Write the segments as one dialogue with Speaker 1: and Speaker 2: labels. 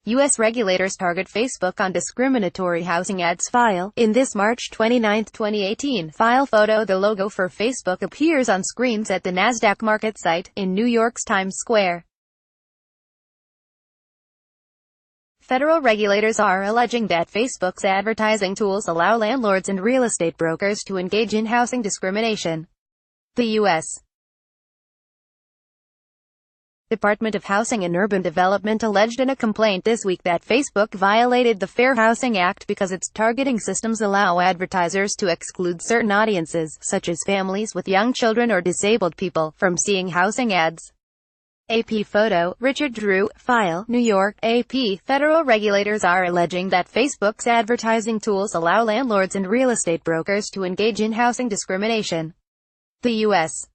Speaker 1: U.S. regulators target Facebook on discriminatory housing ads. File. In this March 29, 2018 file photo, the logo for Facebook appears on screens at the NASDAQ market site, in New York's Times Square. Federal regulators are alleging that Facebook's advertising tools allow landlords and real estate brokers to engage in housing discrimination. The U.S. Department of Housing and Urban Development alleged in a complaint this week that Facebook violated the Fair Housing Act because its targeting systems allow advertisers to exclude certain audiences, such as families with young children or disabled people, from seeing housing ads. AP photo, Richard Drew. File, New York, AP. Federal regulators are alleging that Facebook's advertising tools allow landlords and real estate brokers to engage in housing discrimination. The U.S.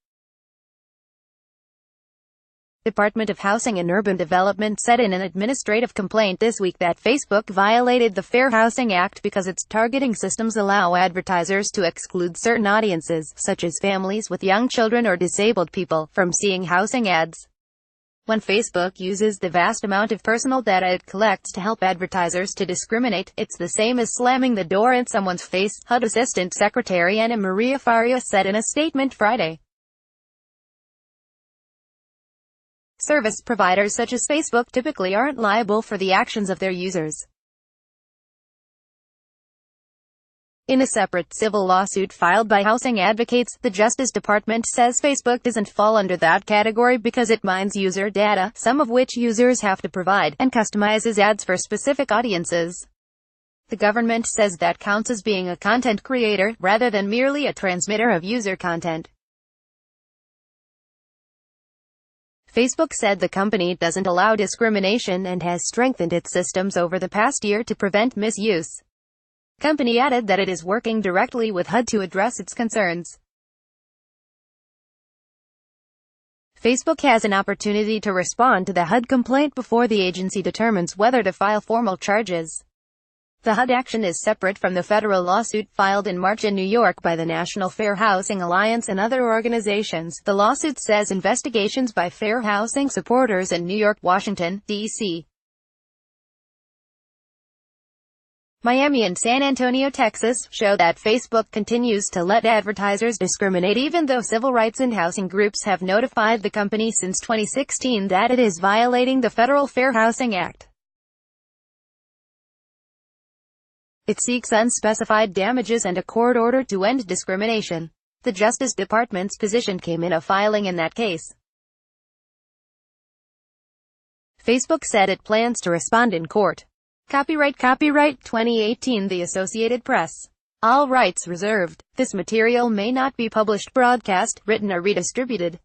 Speaker 1: Department of Housing and Urban Development said in an administrative complaint this week that Facebook violated the Fair Housing Act because its targeting systems allow advertisers to exclude certain audiences, such as families with young children or disabled people, from seeing housing ads. When Facebook uses the vast amount of personal data it collects to help advertisers to discriminate, it's the same as slamming the door in someone's face, HUD Assistant Secretary Ana Maria Faria said in a statement Friday. Service providers such as Facebook typically aren't liable for the actions of their users. In a separate civil lawsuit filed by housing advocates, the Justice Department says Facebook doesn't fall under that category because it mines user data, some of which users have to provide, and customizes ads for specific audiences. The government says that counts as being a content creator, rather than merely a transmitter of user content. Facebook said the company doesn't allow discrimination and has strengthened its systems over the past year to prevent misuse. The company added that it is working directly with HUD to address its concerns. Facebook has an opportunity to respond to the HUD complaint before the agency determines whether to file formal charges. The HUD action is separate from the federal lawsuit filed in March in New York by the National Fair Housing Alliance and other organizations. The lawsuit says investigations by fair housing supporters in New York, Washington, D.C., Miami and San Antonio, Texas, show that Facebook continues to let advertisers discriminate even though civil rights and housing groups have notified the company since 2016 that it is violating the Federal Fair Housing Act. It seeks unspecified damages and a court order to end discrimination. The Justice Department's position came in a filing in that case. Facebook said it plans to respond in court. Copyright 2018 The Associated Press. All rights reserved. This material may not be published, broadcast, written or redistributed.